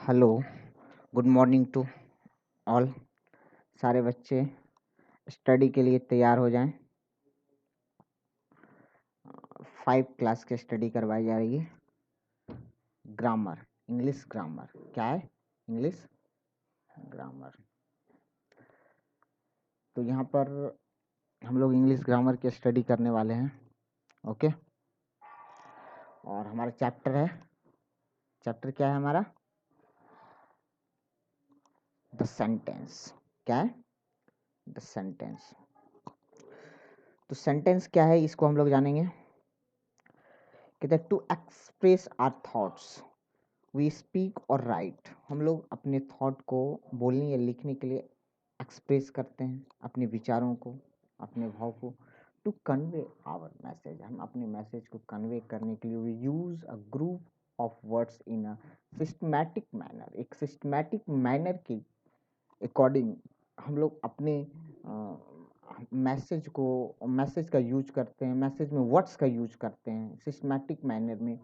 Hello, good morning to all. सारे बच्चे study के लिए तैयार हो जाएं। 5 क्लास की स्टडी करवाई जा रही है। ग्रामर, इंग्लिश ग्रामर क्या है? English grammar. तो यहाँ पर हम लोग इंग्लिश ग्रामर की स्टडी करने वाले हैं। ओके, और हमारा चैप्टर है, चैप्टर क्या है हमारा? The sentence. क्या है? The sentence. तो सेंटेंस क्या है, इसको हम लोग जानेंगे। कहते हैं to express our thoughts we speak और राइट। हम लोग अपने थॉट को बोलने या लिखने के लिए एक्सप्रेस करते हैं, अपने विचारों को, अपने भाव को। टू कन्वे आवर मैसेज, हम अपने मैसेज को कन्वे करने के लिए we use a group of words in a systematic manner. एक सिस्टमैटिक मैनर के अकॉर्डिंग हम लोग अपने मैसेज का यूज करते हैं, मैसेज में वर्ड्स का यूज करते हैं सिस्टमैटिक मैनर में।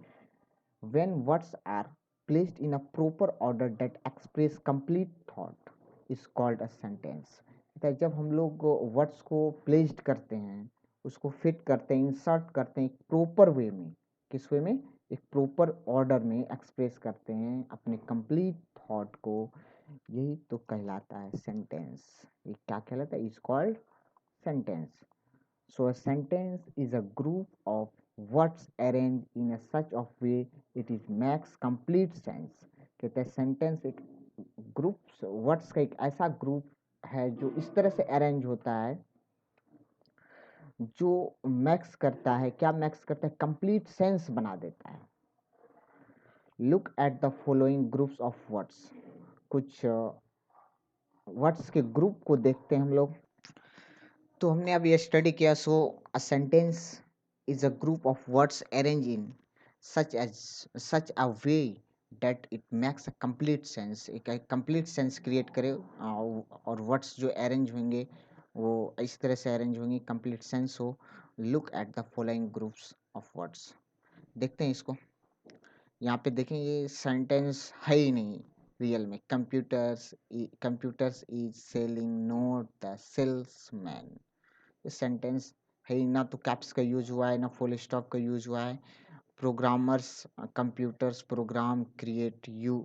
When words are placed in a proper order that express complete thought is called a sentence। जब हम लोग वर्ड्स को प्लेस्ड करते हैं, उसको फिट करते हैं, इंसर्ट करते हैं एक प्रॉपर वे में। किस वे में? एक प्रॉपर ऑर्डर में एक्सप्रेस करते हैं अपने कंप्लीट थॉट को। यही तो कहलाता है सेंटेंस। ये क्या कहलाता है? Is called sentence. So a sentence is a group of words arranged in a such of way it is makes complete sense। कहते हैं सेंटेंस एक ग्रुप वर्ड्स का एक ऐसा ग्रुप है जो इस तरह से अरेंज होता है, जो मैक्स करता है। क्या मैक्स करता है? कंप्लीट सेंस बना देता है। Look at the following groups of words. कुछ वर्ड्स के ग्रुप को देखते हैं हम लोग। तो हमने अब ये स्टडी किया। So a sentence is a group of words arrange in such a way that it makes a complete sense. एक कंप्लीट सेंस क्रिएट करे, और वर्ड्स जो अरेंज होंगे वो इस तरह से अरेंज होंगे कंप्लीट सेंस हो। Look at the following groups of words. देखते हैं इसको। यहाँ पे देखें, ये सेंटेंस है ही नहीं रियल में। Computers is selling note the salesman. ये सेंटेंस है ही ना। तो कैप्स का यूज हुआ है, ना फुल स्टॉप का यूज हुआ है। Programmers computers program create you,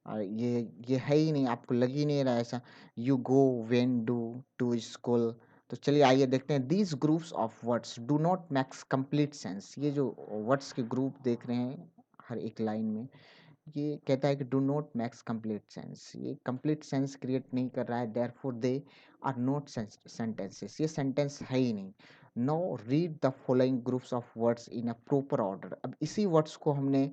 ये है ही नहीं। आपको लग ही नहीं रहा ऐसा। You go when do to school. तो चलिए आइए देखते हैं। These groups of words do not makes complete sense. ये जो वर्ड्स के ग्रुप देख रहे हैं हर एक लाइन में, ये कहता है कि do not makes complete sense. ये कंप्लीट सेंस क्रिएट नहीं कर रहा है, therefore they are not sentences. ये सेंटेंस है ही नहीं। Now read the following groups of words in a proper order. अब इसी वर्ड्स को हमने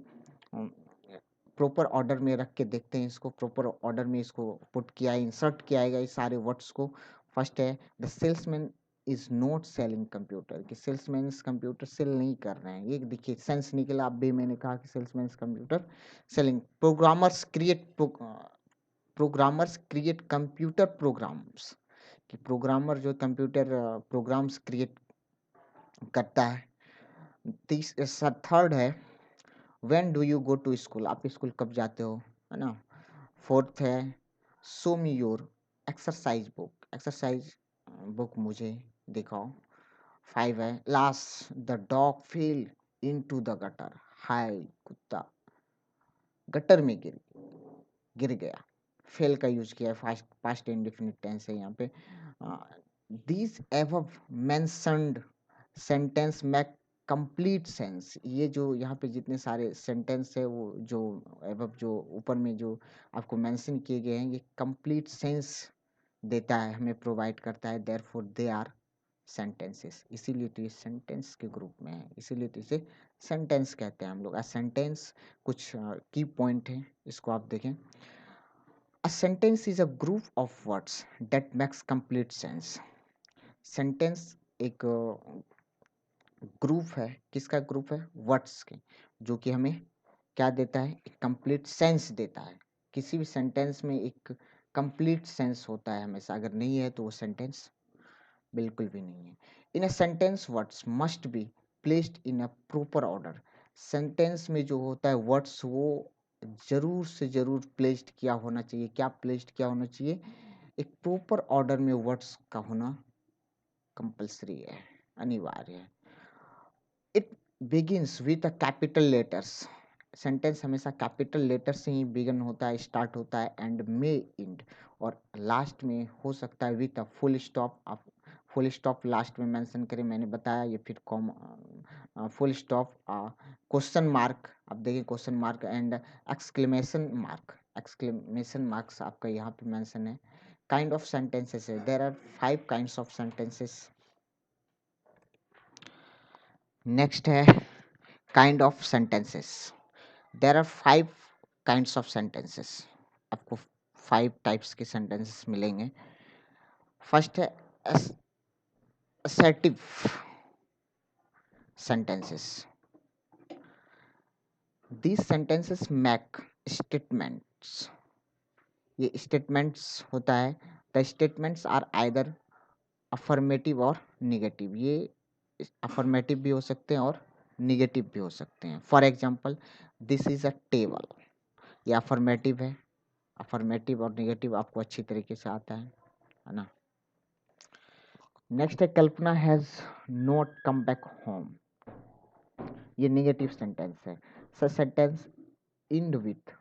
प्रॉपर ऑर्डर में रख के देखते हैं। इसको प्रॉपर ऑर्डर में इसको पुट किया, इंसर्ट किया है इस सारे वर्ड्स को। फर्स्ट है the salesman is not selling computer. कि सेल्समैन कंप्यूटर सेल नहीं कर रहे हैं। ये देखिए सेंस निकला। अब भी मैंने कहा कि salesman computer selling. Programmers create computer programs. कि प्रोग्रामर जो कंप्यूटर प्रोग्राम्स क्रिएट करता है। थर्ड है when do you go to school. आप स्कूल कब जाते हो, है ना। फोर्थ है show me your exercise book. Exercise book मुझे दिखाओ। 5 है last the dog fell into the gutter. हाय कुत्ता गटर में गिर गया। फेल का यूज किया है, पास्ट इंडेफिनिट टेंस है यहाँ पे। These above mentioned sentence make complete sense. ये जो यहाँ पे जितने सारे सेंटेंस है, वो जो एबव जो ऊपर में जो आपको मेंशन किए गए हैं, ये कंप्लीट सेंस देता है, हमें प्रोवाइड करता है। Therefore they are sentences. इसीलिए तो ये सेंटेंस के ग्रुप में है, इसीलिए तो इसे सेंटेंस कहते हैं हम लोग। सेंटेंस कुछ की पॉइंट है, इसको आप देखें। A sentence is a group of words that makes complete sense। Sentence एक ग्रुप है। किसका ग्रुप है? वर्ड्स के, जो कि हमें क्या देता है? एक कंप्लीट सेंस देता है। किसी भी सेंटेंस में एक कंप्लीट सेंस होता है हमेशा। अगर नहीं है तो वो सेंटेंस बिल्कुल भी नहीं है। In a sentence words must be placed in a proper order. Sentence में जो होता है वर्ड्स, वो जरूर से जरूर प्लेस्ड किया होना चाहिए। क्या प्लेस्ड किया होना चाहिए? एक प्रॉपर ऑर्डर में वर्ड्स का होना कंपल्सरी है, अनिवार्य है। It begins with a capital letters. Sentence हमेशा कैपिटल लेटर से ही बिगन होता है, स्टार्ट होता है, एंड मे इंड, और लास्ट में हो सकता है विथ अ फुल स्टॉप। आप फुल स्टॉप लास्ट में मेंशन करें, मैंने बताया, ये फिर com full stop, question mark, आप देखिए question mark and exclamation mark. Exclamation marks आपका यहाँ पे मेंशन है। काइंड ऑफ सेंटेंसेस है, there are 5 kinds of sentences. Next है kind of sentences. There are 5 kinds of sentences. आपको 5 टाइप्स के सेंटेंसेस मिलेंगे। फर्स्ट है assertive sentences. These sentences make statements. ये statements होता है, the statements are either affirmative और negative। ये affirmative भी हो सकते हैं और negative भी हो सकते हैं। For example, this is a table, ये affirmative है। affirmative और negative आपको अच्छी तरीके से आता है ना। नेक्स्ट है Kalpana has not come back home, ये नेगेटिव सेंटेंस है। Such sentence end with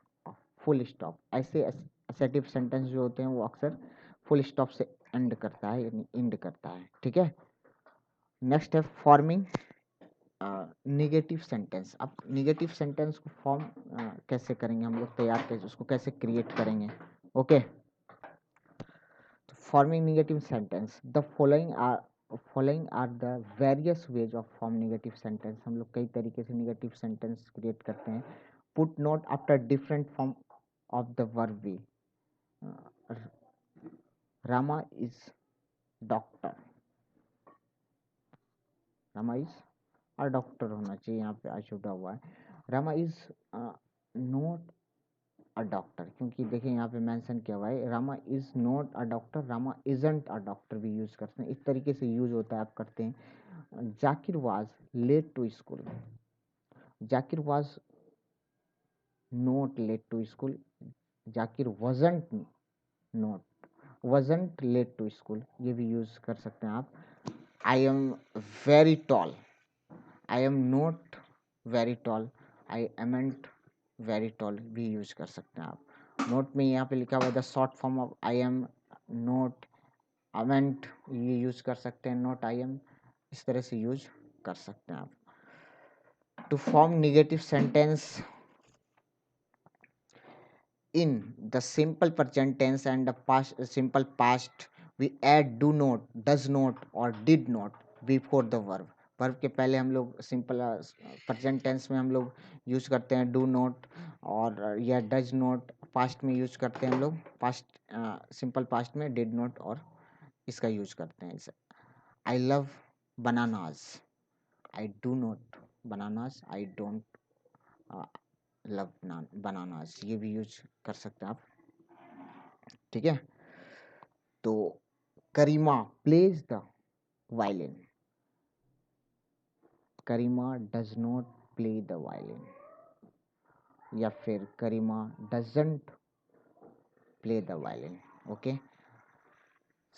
full stop. ऐसे असर्टिव सेंटेंस जो होते हैं वो अक्सर फुल स्टॉप से एंड करता है, यानी इंड करता है, ठीक है। नेक्स्ट है फॉर्मिंग निगेटिव सेंटेंस। अब निगेटिव सेंटेंस को फॉर्म कैसे करेंगे हम लोग, तैयार कैसे, उसको कैसे क्रिएट करेंगे, okay. Forming negative sentence, the following are the various ways of form negative sentence. हम लोग कई तरीके से निगेटिव सेंटेंस क्रिएट करते हैं। Put not after different form of the verb V. Rama is doctor, Rama is और डॉक्टर होना चाहिए, यहाँ पे अशुद्धा हुआ है। Rama is not a doctor, क्योंकि देखिए यहाँ पे मेंशन किया हुआ है Rama is not a doctor, Rama isn't a doctor भी यूज करते हैं। इस तरीके से यूज होता है, आप करते हैं। Zakir was late to school, Zakir was not late to school, Zakir wasn't late to school, ये भी यूज कर सकते हैं आप। I am very tall, I am not very tall, I amn't very tall भी यूज कर सकते हैं आप। नोट में यहाँ पे लिखा हुआ है the short form of I am not a moment, ये यूज कर सकते हैं। नॉट आई एम, इस तरह से यूज कर सकते हैं आप। To form negative sentence in the simple present tense and the past simple past, we add do not, does not or did not before the verb। Verb के पहले हम लोग सिंपल प्रेजेंट टेंस में हम लोग यूज करते हैं do not और या डज नॉट। पास्ट में यूज करते हैं हम लोग पास्ट, सिंपल पास्ट में डिड नॉट और इसका यूज करते हैं। I love bananas, I do not bananas, I don't love bananas, ये भी यूज कर सकते हैं आप, ठीक है। तो Karima plays the violin, Karima does not play the violin, या फिर Karima doesn't play the violin, okay.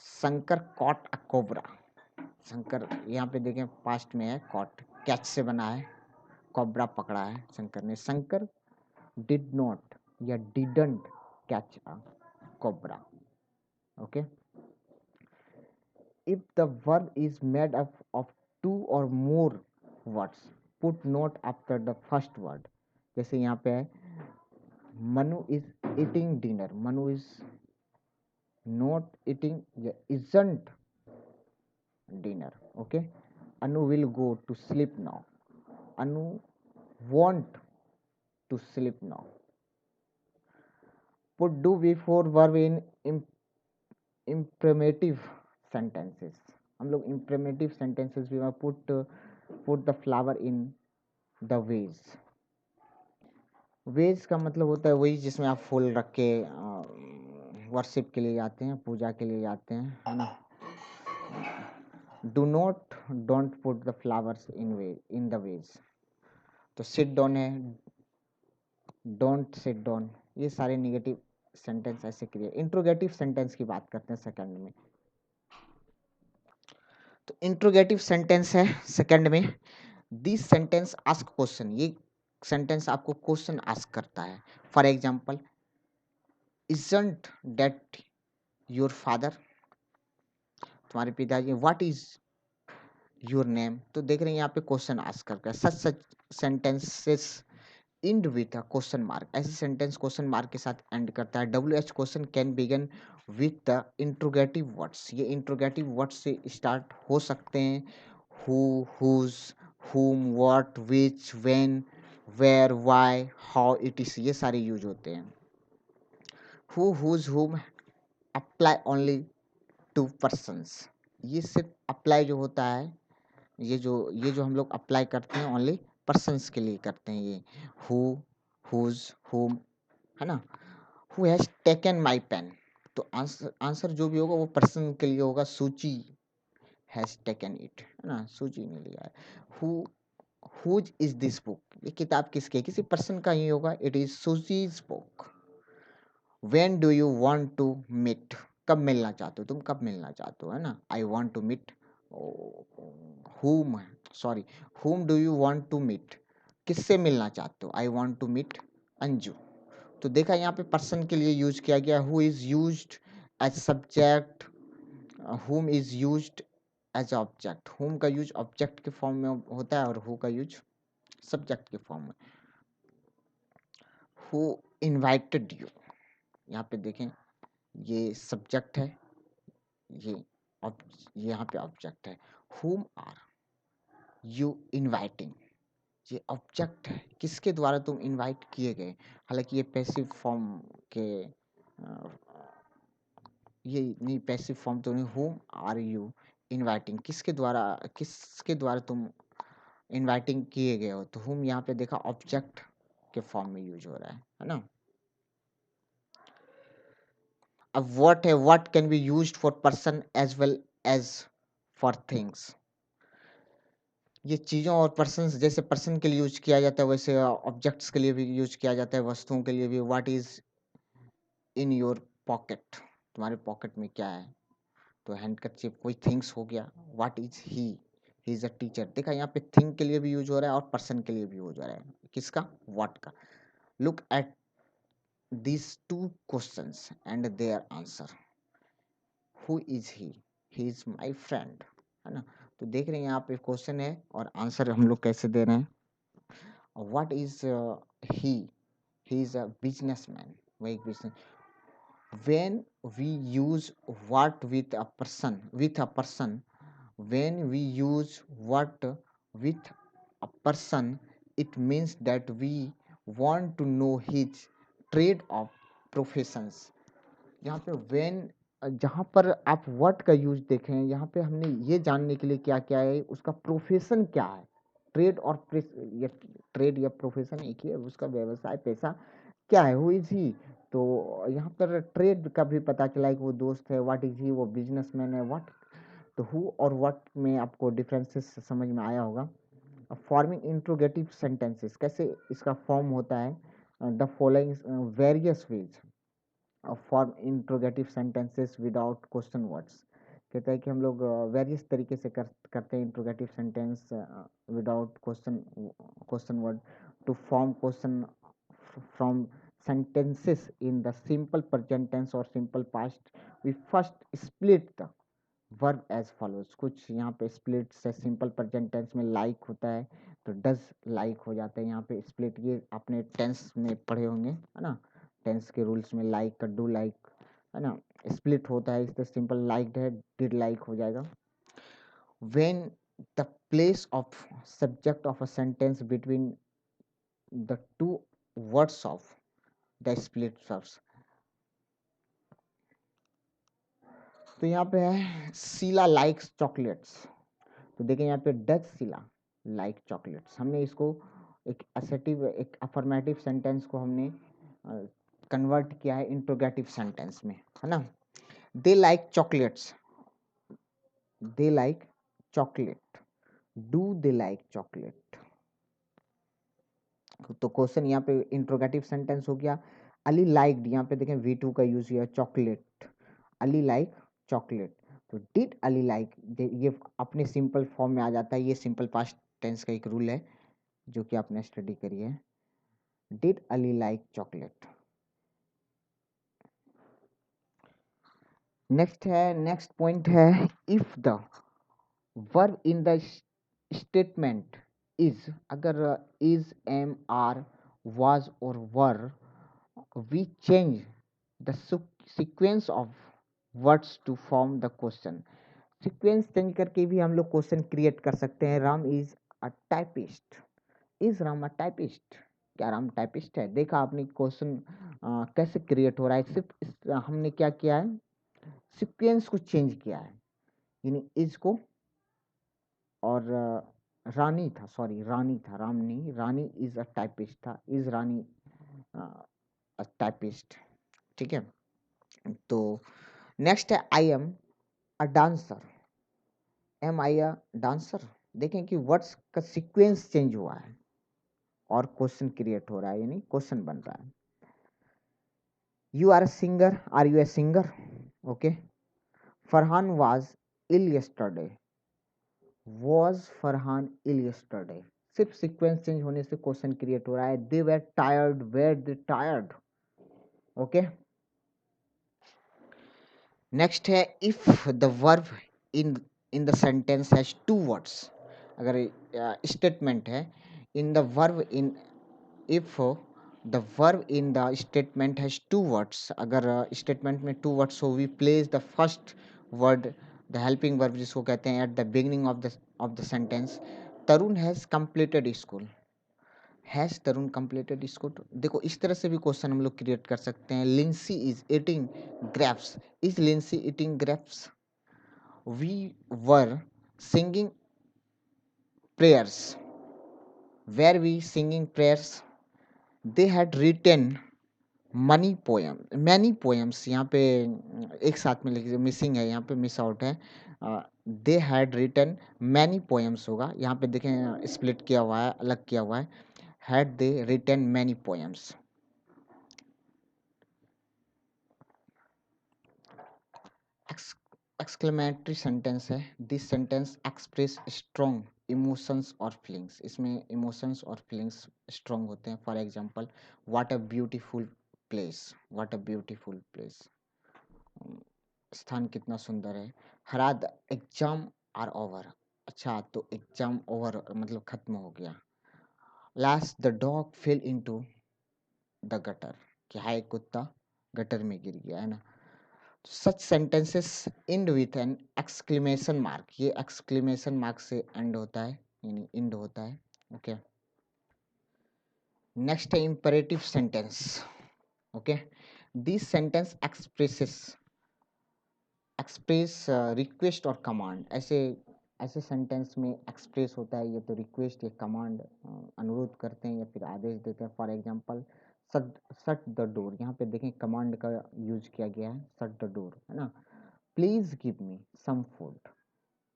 Shankar caught a cobra, Shankar यहाँ पे देखें पास्ट में है, कॉट कैच से बना है, कोबरा पकड़ा है शंकर ने। शंकर डिड नॉट या didn't catch a cobra, okay. If the verb is made up of 2 or more words, put not after the first word। जैसे यहाँ पे है Manu is eating dinner, Manu is not eating या isn't dinner, okay। Anu will go to sleep now, Anu want to sleep now। Put do before verb in imperative sentences। हम लोग imperative sentences भी put the flower in the vase. Vase का मतलब होता है वही जिसमें आप फूल रख के वर्शिप के लिए जाते हैं, पूजा के लिए जाते हैं, है ना। Do not don't put the flowers in the vase. तो सिट डाउन है डोंट सिट डाउन, ये सारे निगेटिव सेंटेंस ऐसे क्रिएट। इंट्रोगेटिव सेंटेंस की बात करते हैं सेकंड में। तो इंट्रोगेटिव सेंटेंस है सेकंड में, दिस सेंटेंस आस्क क्वेश्चन, ये सेंटेंस आपको क्वेश्चन आस्क करता है। For example, isn't that your father, तुम्हारे पिताजी, व्हाट इज योर नेम, तो देख रहे हैं यहाँ पे क्वेश्चन आस्क करता है। Such such sentences end with a question mark, ऐसे सेंटेंस क्वेश्चन मार्क के साथ एंड करता है। W H question can begin with the interrogative words, ये इंट्रोगेटिव वर्ड्स से स्टार्ट हो सकते हैं। Who, whose, whom, what, which, when, where, why, how, it is, ये सारे यूज होते हैं। Who, whose, whom apply only to persons, ये सिर्फ अप्लाई जो होता है, ये जो हम लोग अप्लाई करते हैं ओनली पर्सन्स के लिए करते हैं। ये हु, हुज, whom, है ना। Who has taken my pen, तो आंसर जो भी होगा वो पर्सन के लिए होगा। सूची हैज टेकन इट, है ना, सूची ने लिया है। Who, whose is this book, ये किताब किसकी है, किसी पर्सन का ही होगा। It is Suzie's book. When do you want to meet, कब मिलना चाहते हो, तुम कब मिलना चाहते हो, है ना। I want to meet whom, sorry, whom do you want to meet, किससे मिलना चाहते हो, I want to meet Anju. तो देखा यहाँ पे पर्सन के लिए यूज किया गया। Who is used as subject, whom is used as object, whom का यूज ऑब्जेक्ट के फॉर्म में होता है और who का यूज सब्जेक्ट के फॉर्म में। हु इनवाइटेड यू, यहाँ पे देखें ये सब्जेक्ट है, ये यहाँ पे ऑब्जेक्ट है। whom आर यू इनवाइटिंग, ये ऑब्जेक्ट है, किसके द्वारा तुम इनवाइट किए गए। हालांकि ये पैसिव फॉर्म के ये नहीं, पैसिव फॉर्म तो नहीं। whom आर यू इनवाइटिंग, किसके द्वारा तुम इनवाइटिंग किए गए हो, तो whom यहाँ पे देखा ऑब्जेक्ट के फॉर्म में यूज हो रहा है ना। अब व्हाट है, what can be used for person as well as for things, ये चीज़ों और पर्सन्स, जैसे पर्सन के लिए यूज किया जाता है वैसे ऑब्जेक्ट्स के लिए भी यूज किया जाता है, वस्तुओं के लिए भी। What is in your pocket, तुम्हारे पॉकेट में क्या है, तो हैंडकरचिप, कोई थिंग्स हो गया। What is he is a teacher, देखा यहाँ पे थिंग के लिए भी यूज हो रहा है और पर्सन के लिए भी यूज हो रहा है, किसका, व्हाट का। Look at these two questions and their answer. Who is he is my friend, है ना। तो देख रहे हैं यहाँ पे क्वेश्चन है और आंसर हम लोग कैसे दे रहे हैं। What is he he is a businessman, वो एक business. when we use what with a person, when we use what with a person, it means that we want to know his trade of professions। यहाँ पे when, जहाँ पर आप what का use देखें, यहाँ पे हमने ये जानने के लिए क्या क्या है, उसका प्रोफेशन क्या है। ट्रेड और या ट्रेड या प्रोफेशन एक ही है, उसका व्यवसाय पेशा क्या है। हु इज ही, तो यहाँ पर ट्रेड का भी पता चला है कि वो दोस्त है। व्हाट इज ही, वो बिजनेसमैन है। व्हाट, तो हु और व्हाट में आपको डिफरेंसेस समझ में आया होगा। फॉर्मिंग इंट्रोगेटिव सेंटेंसेस, कैसे इसका फॉर्म होता है। The following various ways form interrogative sentences without question words, कहता है कि हम लोग वेरियस तरीके से करते हैं interrogative sentence without question word. To form question from sentences in the simple present tense or simple past, we first split the verb as follows। कुछ यहाँ पे स्प्लिट से सिंपल प्रेजेंट टेंस में लाइक होता है तो डज लाइक हो जाता है। यहाँ पे स्प्लिट ये आपने टेंस में पढ़े होंगे, है ना, टेंस के रूल्स में लाइक का डू लाइक, है ना, स्प्लिट होता है। इस तरह सिंपल लाइक्ड है, डिड लाइक हो जाएगा। when the place of subject of a sentence between the two words of the split verbs, तो यहाँ पे है शीला लाइक्स चॉकलेट्स, तो देखें यहाँ पे डच शीला लाइक चॉकलेट्स, हमने इसको एक असेटिव, एक अफर्मेटिव सेंटेंस को हमने कन्वर्ट किया है इंट्रोगेटिव सेंटेंस में, है ना। They like chocolates, they like chocolate, do they like chocolate, तो क्वेश्चन यहाँ पे इंट्रोगेटिव सेंटेंस हो गया। अली लाइक्ड, यहाँ पे देखें V2 का यूज किया, चॉकलेट, अली लाइक चॉकलेट। तो डिड अली लाइक, ये अपने सिंपल फॉर्म में आ जाता है, ये सिंपल पास्ट टेंस का एक रूल है जो कि आपने स्टडी करी है। Did Ali like chocolate. Next point है, if the verb in the statement is, अगर इज, एम, आर, वाज और were, we change the sequence of words to form the question. Sequence change करके भी हम लोग क्वेश्चन क्रिएट कर सकते हैं। Ram is a typist, is Ram a typist, क्या राम टाइपिस्ट है? देखा आपने क्वेश्चन कैसे क्रिएट हो रहा है, सिर्फ हमने क्या किया है, सीक्वेंस को चेंज किया है। यानी इज को, और रानी था, सॉरी रानी था, राम नहीं, रानी इज अ टाइपिस्ट था, इज रानी अ टाइपिस्ट। ठीक है। तो नेक्स्ट है, I am a dancer, am I a dancer. देखें कि वर्ड्स का सीक्वेंस चेंज हुआ है और क्वेश्चन क्रिएट हो रहा है, यानी क्वेश्चन बन रहा है। You are a singer, are you a singer? Okay. Farhan was ill yesterday, was Farhan ill yesterday. सिर्फ सीक्वेंस चेंज होने से क्वेश्चन क्रिएट हो रहा है। They were tired, were they tired. Okay. Next है, if the verb in in the sentence has two words, अगर statement है, in the verb in, if the verb in the statement has two words, अगर statement में two words हो, we place the first word, the helping verb जिसको कहते हैं, at the beginning of the sentence. Tarun has completed school, has Tarun completed school. देखो इस तरह से भी क्वेश्चन हम लोग क्रिएट कर सकते हैं। Lincy is eating grapes, is Lincy eating grapes? We were singing prayers, were we singing prayers? They had written money poem, many poems, यहाँ पे एक साथ में लिखिए, मिसिंग है, यहाँ पे मिस आउट है। They had written many poems होगा, यहाँ पे देखें स्प्लिट किया हुआ है, अलग किया हुआ है। Had they written many poems. Exclamatory sentence है, this sentence express strong emotions और फीलिंग्स। इसमें इमोशंस और फीलिंग्स स्ट्रॉन्ग होते हैं। For example, what a beautiful place, what a beautiful place, स्थान कितना सुंदर है। हरा द एग्जाम आर ओवर, अच्छा तो एग्जाम ओवर मतलब खत्म हो गया। Last the dog fell into the gutter, क्या है, कुत्ता गटर में गिर गया, है ना। Such sentences end with an exclamation mark, ये एक्सक्लेमेशन मार्क से एंड होता है, यानी एंड होता है। ओके। नेक्स्ट है imperative sentence. Okay. This sentence express request और कमांड। ऐसे ऐसे सेंटेंस में एक्सप्रेस होता है, ये तो रिक्वेस्ट या कमांड, अनुरोध करते हैं या फिर आदेश देते हैं। For example, shut the door, यहाँ पे देखें कमांड का यूज किया गया है, शट द डोर, है ना। Please give me some food,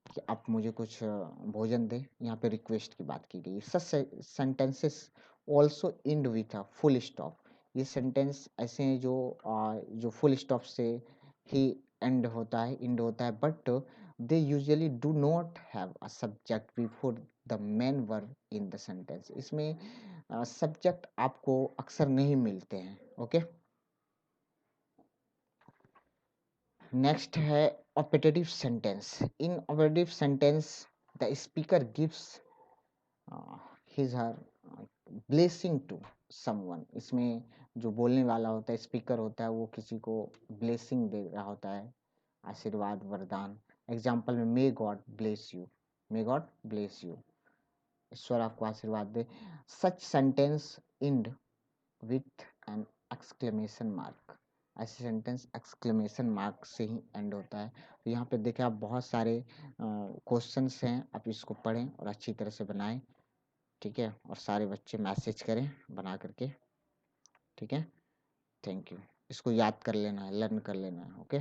कि आप मुझे कुछ भोजन दें, यहाँ पे रिक्वेस्ट की बात की गई। Such sentences also end with a full stop, ये सेंटेंस ऐसे हैं जो फुल स्टॉप से ही एंड होता है, but they usually do not have a subject before the main verb in the sentence. इसमें सब्जेक्ट आपको अक्सर नहीं मिलते हैं। ओके। नेक्स्ट है operative sentence. In operative sentence the speaker gives his her blessing to someone. इसमें जो बोलने वाला होता है, स्पीकर होता है, वो किसी को ब्लेसिंग दे रहा होता है, आशीर्वाद, वरदान। एग्जाम्पल में, may God bless you, may God bless you, ईश्वर आपको आशीर्वाद दे। Such sentence end with an exclamation mark, ऐसे सेंटेंस एक्सक्लेमेशन मार्क से ही एंड होता है। तो यहाँ पे देखें आप, बहुत सारे क्वेश्चंस हैं, आप इसको पढ़ें और अच्छी तरह से बनाएं। ठीक है। और सारे बच्चे मैसेज करें बना करके। ठीक है। Thank you. इसको याद कर लेना है, लर्न कर लेना है। ओके।